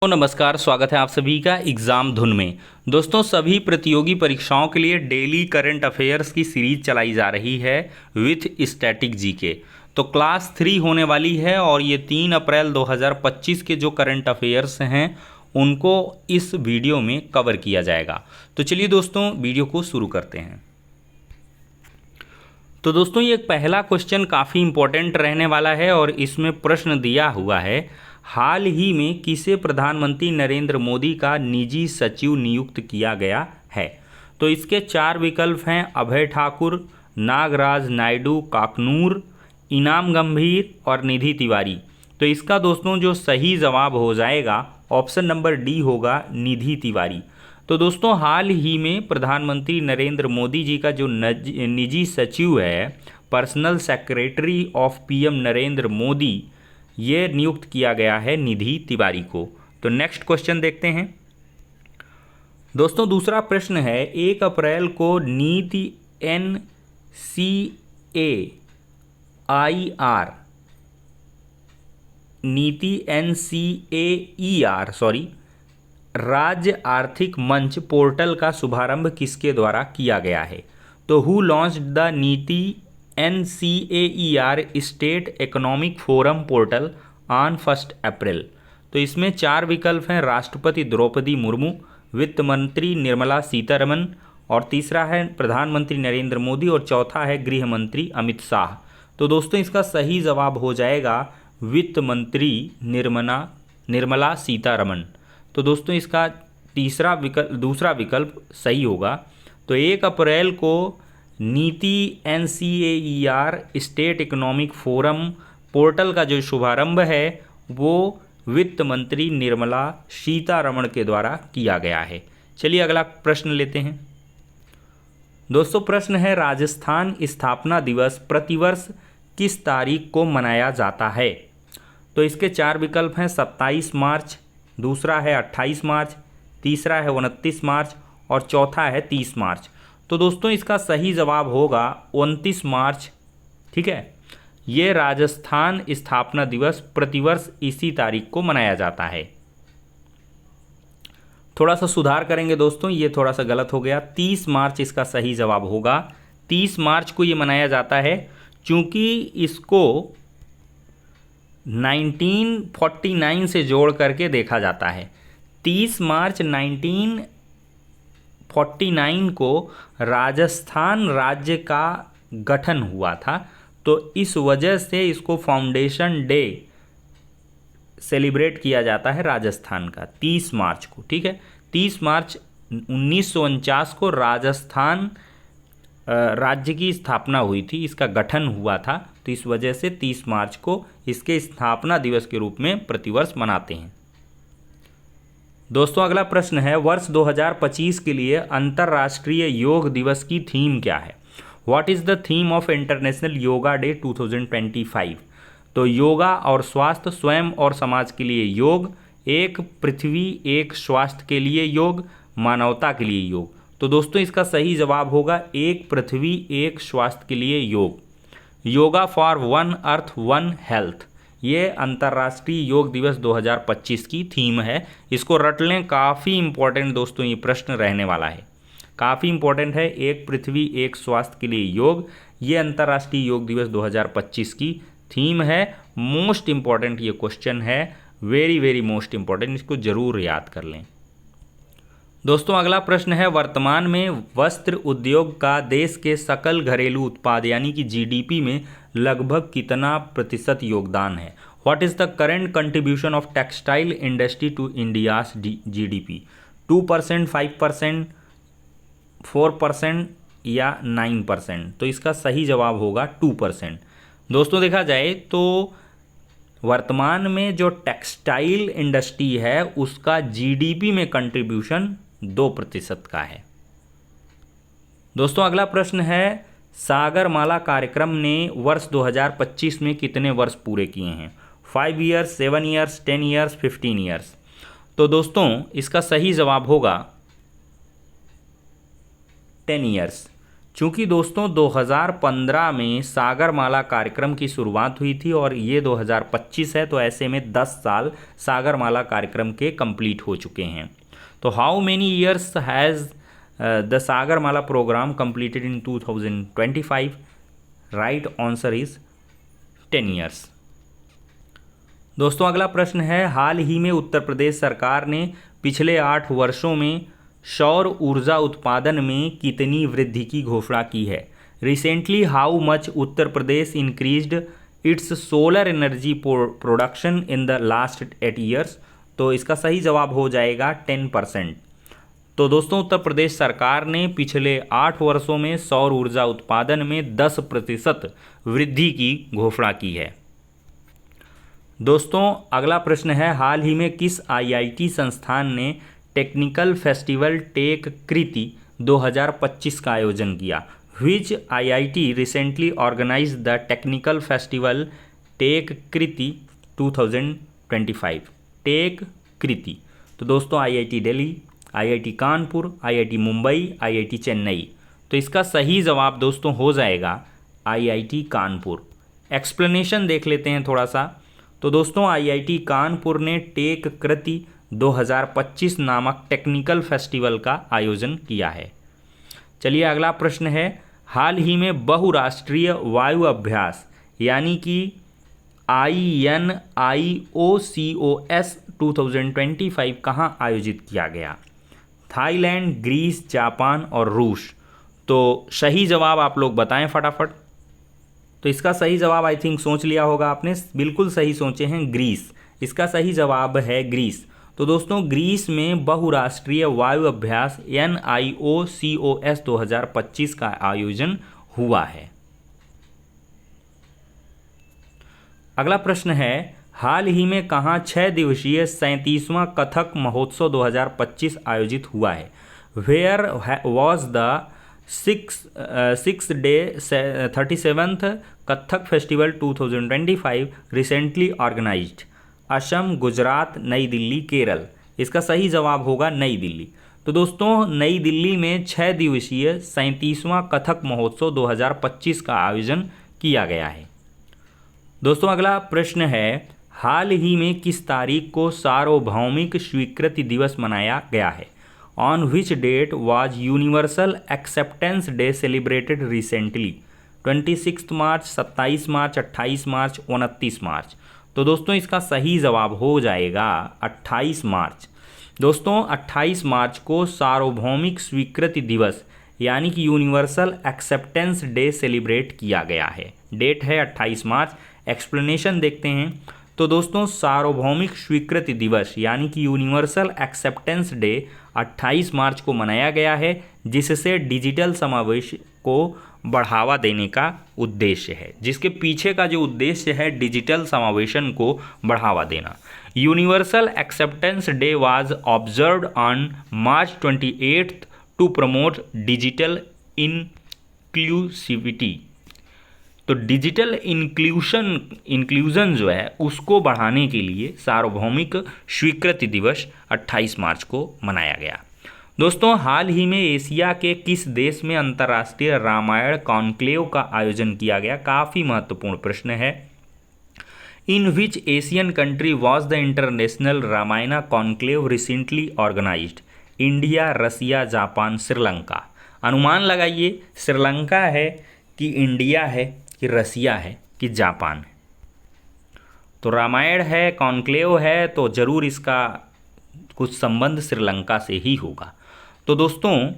तो नमस्कार, स्वागत है आप सभी का एग्ज़ाम धुन में। दोस्तों, सभी प्रतियोगी परीक्षाओं के लिए डेली करंट अफेयर्स की सीरीज चलाई जा रही है विथ स्टैटिक जीके। तो क्लास 3 होने वाली है और ये 3 अप्रैल 2025 के जो करंट अफेयर्स हैं उनको इस वीडियो में कवर किया जाएगा। तो चलिए दोस्तों, वीडियो को शुरू करते हैं। तो दोस्तों, ये पहला क्वेश्चन काफ़ी इम्पोर्टेंट रहने वाला है और इसमें प्रश्न दिया हुआ है, हाल ही में किसे प्रधानमंत्री नरेंद्र मोदी का निजी सचिव नियुक्त किया गया है। तो इसके 4 विकल्प हैं, अभय ठाकुर, नागराज नायडू काकनूर, इनाम गंभीर और निधि तिवारी। तो इसका दोस्तों जो सही जवाब हो जाएगा ऑप्शन नंबर डी होगा, निधि तिवारी। तो दोस्तों, हाल ही में प्रधानमंत्री नरेंद्र मोदी जी का जो निजी सचिव है, personal secretary of PM Narendra Modi, ये नियुक्त किया गया है निधि तिवारी को। तो नेक्स्ट क्वेश्चन देखते हैं। दोस्तों, दूसरा प्रश्न है, 1 अप्रैल को नीति NCAER राज्य आर्थिक मंच पोर्टल का शुभारंभ किसके द्वारा किया गया है। तो हु लॉन्च्ड द नीति NCAER state economic forum portal on 1 अप्रैल। तो इसमें 4 विकल्प हैं, राष्ट्रपति द्रौपदी मुर्मू, वित्त मंत्री निर्मला सीतारमण, और तीसरा है प्रधानमंत्री नरेंद्र मोदी, और चौथा है गृह मंत्री अमित शाह। तो दोस्तों, इसका सही जवाब हो जाएगा वित्त मंत्री निर्मला सीतारमण। तो दोस्तों, इसका दूसरा विकल्प सही होगा। तो 1 अप्रैल को नीति NCAER state economic forum portal का जो शुभारंभ है वो वित्त मंत्री निर्मला सीतारमण के द्वारा किया गया है। चलिए अगला प्रश्न लेते हैं। दोस्तों, प्रश्न है, राजस्थान स्थापना दिवस प्रतिवर्ष किस तारीख को मनाया जाता है। तो इसके 4 विकल्प हैं, 27 मार्च, दूसरा है 28 मार्च, तीसरा है 29 मार्च और चौथा है 30 मार्च। तो दोस्तों, इसका सही जवाब होगा 29 मार्च। ठीक है, ये राजस्थान स्थापना दिवस प्रतिवर्ष इसी तारीख को मनाया जाता है। थोड़ा सा सुधार करेंगे दोस्तों, ये थोड़ा सा गलत हो गया, 30 मार्च इसका सही जवाब होगा। 30 मार्च को ये मनाया जाता है क्योंकि इसको 1949 से जोड़ करके देखा जाता है। 30 मार्च 1949 को राजस्थान राज्य का गठन हुआ था, तो इस वजह से इसको फाउंडेशन डे सेलिब्रेट किया जाता है राजस्थान का 30 मार्च को। ठीक है, 30 मार्च 1949 को राजस्थान राज्य की स्थापना हुई थी, इसका गठन हुआ था, तो इस वजह से 30 मार्च को इसके स्थापना दिवस के रूप में प्रतिवर्ष मनाते हैं। दोस्तों, अगला प्रश्न है, वर्ष 2025 के लिए अंतर्राष्ट्रीय योग दिवस की थीम क्या है। What is the theme of international yoga day 2025। तो योगा और स्वास्थ्य, स्वयं और समाज के लिए योग, एक पृथ्वी एक स्वास्थ्य के लिए योग, मानवता के लिए योग। तो दोस्तों, इसका सही जवाब होगा एक पृथ्वी एक स्वास्थ्य के लिए योग, yoga for one earth one health. ये अंतर्राष्ट्रीय योग दिवस 2025 की थीम है, इसको रट लें, काफ़ी इंपॉर्टेंट दोस्तों ये प्रश्न रहने वाला है, काफ़ी इंपॉर्टेंट है। एक पृथ्वी एक स्वास्थ्य के लिए योग, ये अंतर्राष्ट्रीय योग दिवस 2025 की थीम है। मोस्ट इंपॉर्टेंट ये क्वेश्चन है, वेरी वेरी मोस्ट इंपॉर्टेंट, इसको जरूर याद कर लें। दोस्तों, अगला प्रश्न है, वर्तमान में वस्त्र उद्योग का देश के सकल घरेलू उत्पाद यानी कि GDP में लगभग कितना प्रतिशत योगदान है। What is the current contribution of textile industry to India's GDP। 2%, 5%, 4% या 9%। तो इसका सही जवाब होगा 2%। दोस्तों, देखा जाए तो वर्तमान में जो टेक्सटाइल इंडस्ट्री है उसका GDP में कंट्रीब्यूशन 2% का है। दोस्तों, अगला प्रश्न है, सागरमाला कार्यक्रम ने वर्ष 2025 में कितने वर्ष पूरे किए हैं। 5 ईयर्स, 7 ईयर्स, 10 ईयर्स, 15 ईयर्स। तो दोस्तों, इसका सही जवाब होगा 10 ईयर्स, चूँकि दोस्तों 2015 में सागरमाला कार्यक्रम की शुरुआत हुई थी और ये 2025 है, तो ऐसे में 10 साल सागरमाला कार्यक्रम के कंप्लीट हो चुके हैं। तो how many years has the Sagarmala programme completed in 2025? Right answer is 10 years. दोस्तों अगला प्रश्न है, हाल ही में उत्तर प्रदेश सरकार ने पिछले 8 वर्षों में सौर ऊर्जा उत्पादन में कितनी वृद्धि की घोषणा की है? Recently how much Uttar Pradesh increased it's solar energy production in the last 8 years? तो इसका सही जवाब हो जाएगा 10%। तो दोस्तों उत्तर प्रदेश सरकार ने पिछले 8 वर्षों में सौर ऊर्जा उत्पादन में 10% वृद्धि की घोषणा की है। दोस्तों अगला प्रश्न है, हाल ही में किस आईआईटी संस्थान ने टेक्निकल फेस्टिवल टेक कृति 2025 का आयोजन किया? Which IIT recently organize the technical festival Techkriti 2025? Techkriti, तो दोस्तों IIT Delhi, IIT Kanpur, IIT Mumbai, IIT Chennai. तो इसका सही जवाब दोस्तों हो जाएगा आईआईटी कानपुर। एक्सप्लेनेशन देख लेते हैं थोड़ा सा। तो दोस्तों आईआईटी कानपुर ने टेक कृति 2025 नामक टेक्निकल फेस्टिवल का आयोजन किया है। चलिए अगला प्रश्न है, हाल ही में बहुराष्ट्रीय वायु अभ्यास यानी कि INIOCOS 2025 कहाँ आयोजित किया गया? थाईलैंड, ग्रीस, जापान और रूस। तो सही जवाब आप लोग बताएं फटाफट। तो इसका सही जवाब आई थिंक सोच लिया होगा आपने, बिल्कुल सही सोचे हैं, ग्रीस। इसका सही जवाब है ग्रीस। तो दोस्तों ग्रीस में बहुराष्ट्रीय वायु अभ्यास NIOCOS 2025 का आयोजन हुआ है। अगला प्रश्न है, हाल ही में कहाँ 6 दिवसीय 37वां कथक महोत्सव 2025 आयोजित हुआ है? Where was the 6 day 37th Kathak festival 2025 recently organised? Assam, Gujarat, New Delhi, Kerala. इसका सही जवाब होगा नई दिल्ली। तो दोस्तों नई दिल्ली में 6 दिवसीय 37वां कथक महोत्सव 2025 का आयोजन किया गया है। दोस्तों अगला प्रश्न है, हाल ही में किस तारीख को सार्वभौमिक स्वीकृति दिवस मनाया गया है? On which date was universal acceptance day celebrated recently? 26 March, 27 March, 28 March, 29 March. तो दोस्तों इसका सही जवाब हो जाएगा 28 मार्च। दोस्तों 28 मार्च को सार्वभौमिक स्वीकृति दिवस यानी कि यूनिवर्सल एक्सेप्टेंस डे सेलिब्रेट किया गया है। डेट है 28 मार्च। एक्सप्लेनेशन देखते हैं। तो दोस्तों सार्वभौमिक स्वीकृति दिवस यानी कि यूनिवर्सल एक्सेप्टेंस डे 28 मार्च को मनाया गया है, जिससे डिजिटल समावेश को बढ़ावा देने का उद्देश्य है, जिसके पीछे का जो उद्देश्य है डिजिटल समावेशन को बढ़ावा देना। Universal acceptance day was observed on March 28 to promote digital inclusivity. तो डिजिटल इंक्लूजन जो है उसको बढ़ाने के लिए सार्वभौमिक स्वीकृति दिवस 28 मार्च को मनाया गया। दोस्तों हाल ही में एशिया के किस देश में अंतर्राष्ट्रीय रामायण कॉन्क्लेव का आयोजन किया गया? काफ़ी महत्वपूर्ण प्रश्न है। In which Asian country was the international Ramayana conclave recently organized? India, Russia, Japan, Sri Lanka. अनुमान लगाइए, श्रीलंका है कि इंडिया है कि रसिया है कि जापान है? तो रामायण है, कॉन्क्लेव है, तो जरूर इसका कुछ संबंध श्रीलंका से ही होगा। तो दोस्तों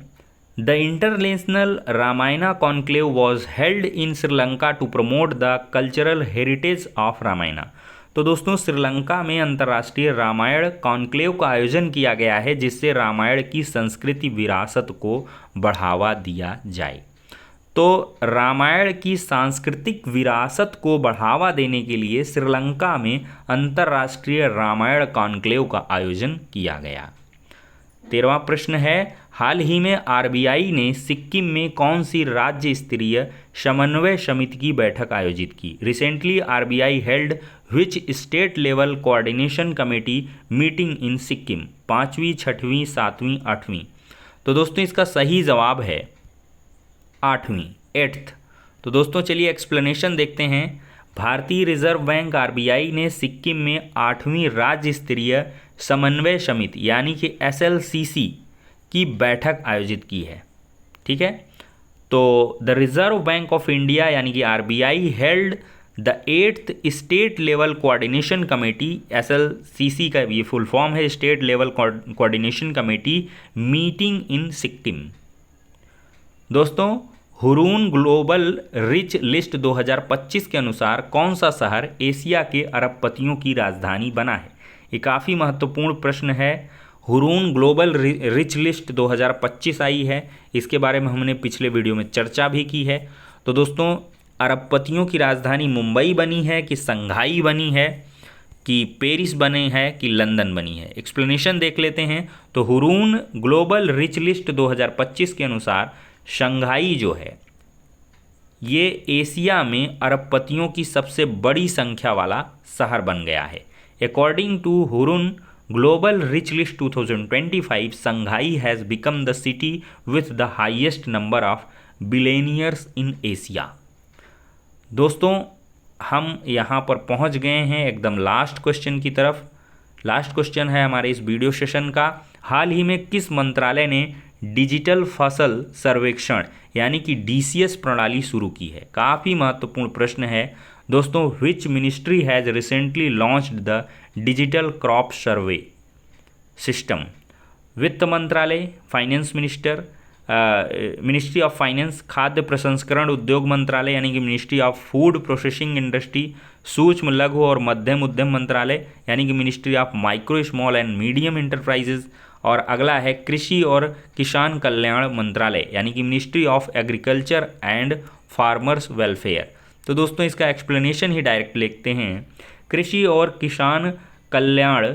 the international Ramayana conclave was held in Sri Lanka to promote the cultural heritage of Ramayana. तो दोस्तों श्रीलंका में अंतर्राष्ट्रीय रामायण कॉन्क्लेव का आयोजन किया गया है, जिससे रामायण की संस्कृति विरासत को बढ़ावा दिया जाए। तो रामायण की सांस्कृतिक विरासत को बढ़ावा देने के लिए श्रीलंका में अंतर्राष्ट्रीय रामायण कॉन्क्लेव का आयोजन किया गया। 13वां प्रश्न है, हाल ही में आरबीआई ने सिक्किम में कौन सी राज्य स्तरीय समन्वय समिति की बैठक आयोजित की? Recently RBI held which state level coordination committee meeting in Sikkim? 5वीं, 6वीं, 7वीं, 8वीं। तो दोस्तों इसका सही जवाब है 8वीं, 8th। तो दोस्तों चलिए एक्सप्लेनेशन देखते हैं। भारतीय रिजर्व बैंक आरबीआई ने सिक्किम में 8वीं राज्य स्तरीय समन्वय समिति यानी कि SLCC की बैठक आयोजित की है। ठीक है, तो the reserve bank of India यानी कि RBI held the 8th state level coordination committee, SLCC का ये फुल फॉर्म है, state level coordination committee meeting in Sikkim. दोस्तों हुरून ग्लोबल रिच लिस्ट 2025 के अनुसार कौन सा शहर एशिया के अरबपतियों की राजधानी बना है? ये काफ़ी महत्वपूर्ण प्रश्न है। हुरून ग्लोबल रिच लिस्ट 2025 आई है, इसके बारे में हमने पिछले वीडियो में चर्चा भी की है। तो दोस्तों अरबपतियों की राजधानी मुंबई बनी है कि संघाई बनी है कि पेरिस बने है कि लंदन बनी है? एक्सप्लेनेशन देख लेते हैं। तो हुरून ग्लोबल रिच लिस्ट 2025 के अनुसार शंघाई जो है ये एशिया में अरबपतियों की सबसे बड़ी संख्या वाला शहर बन गया है। According to Hurun global rich list 2025, Shanghai has become the city with the highest number of billionaires in Asia. दोस्तों हम यहाँ पर पहुँच गए हैं एकदम लास्ट क्वेश्चन की तरफ। लास्ट क्वेश्चन है हमारे इस वीडियो सेशन का। हाल ही में किस मंत्रालय ने डिजिटल फसल सर्वेक्षण यानी कि DCS प्रणाली शुरू की है? काफ़ी महत्वपूर्ण प्रश्न है दोस्तों। Which ministry has recently launched the digital crop survey system? वित्त मंत्रालय, finance minister, ministry of finance, खाद्य प्रसंस्करण उद्योग मंत्रालय यानी कि ministry of food processing industry, सूक्ष्म लघु और मध्यम उद्यम मंत्रालय यानी कि ministry of micro small and medium enterprises, और अगला है कृषि और किसान कल्याण मंत्रालय यानी कि ministry of agriculture and farmers welfare. तो दोस्तों इसका एक्सप्लेनेशन ही डायरेक्ट लिखते हैं। कृषि और किसान कल्याण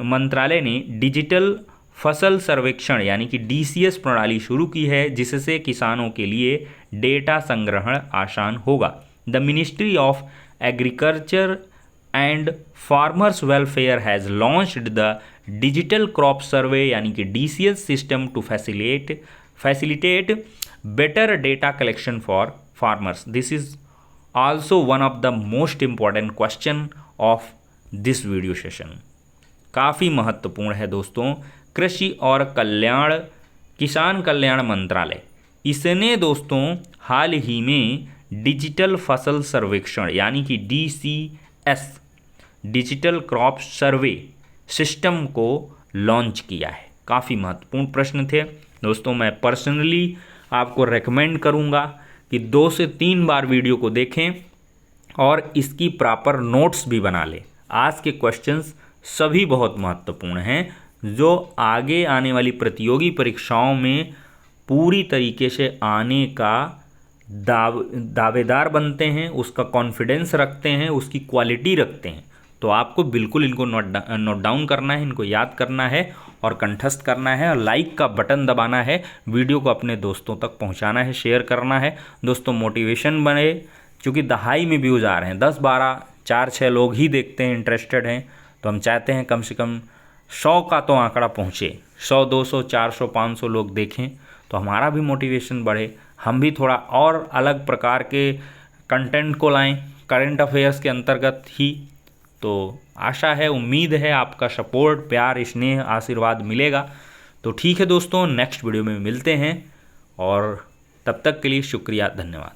मंत्रालय ने डिजिटल फसल सर्वेक्षण यानी कि DCS प्रणाली शुरू की है जिससे किसानों के लिए डेटा संग्रहण आसान होगा। The ministry of agriculture and farmers welfare has launched the digital crop survey यानी कि DCS system to facilitate better data collection for farmers. This is also one of the most important question of this video session. काफ़ी महत्वपूर्ण है दोस्तों। कृषि और किसान कल्याण मंत्रालय, इसने दोस्तों हाल ही में डिजिटल फसल सर्वेक्षण यानी कि DCS डिजिटल क्रॉप सर्वे सिस्टम को लॉन्च किया है। काफ़ी महत्वपूर्ण प्रश्न थे दोस्तों। मैं पर्सनली आपको रेकमेंड करूंगा कि 2 से 3 बार वीडियो को देखें और इसकी प्रॉपर नोट्स भी बना लें। आज के क्वेश्चंस सभी बहुत महत्वपूर्ण हैं जो आगे आने वाली प्रतियोगी परीक्षाओं में पूरी तरीके से आने का दावेदार बनते हैं, उसका कॉन्फिडेंस रखते हैं, उसकी क्वालिटी रखते हैं। तो आपको बिल्कुल इनको नोट डाउन करना है, इनको याद करना है और कंठस्थ करना है और लाइक का बटन दबाना है, वीडियो को अपने दोस्तों तक पहुंचाना है, शेयर करना है। दोस्तों मोटिवेशन बने, क्योंकि दहाई में व्यूज़ आ रहे हैं, 10 12 4 6 लोग ही देखते हैं, इंटरेस्टेड हैं। तो हम चाहते हैं कम से कम 100 का तो आंकड़ा पहुँचे, 100 200 400 500 लोग देखें तो हमारा भी मोटिवेशन बढ़े, हम भी थोड़ा और अलग प्रकार के कंटेंट को लाएं करंट अफेयर्स के अंतर्गत ही। तो आशा है, उम्मीद है आपका सपोर्ट, प्यार, स्नेह, आशीर्वाद मिलेगा। तो ठीक है दोस्तों, नेक्स्ट वीडियो में मिलते हैं और तब तक के लिए शुक्रिया, धन्यवाद।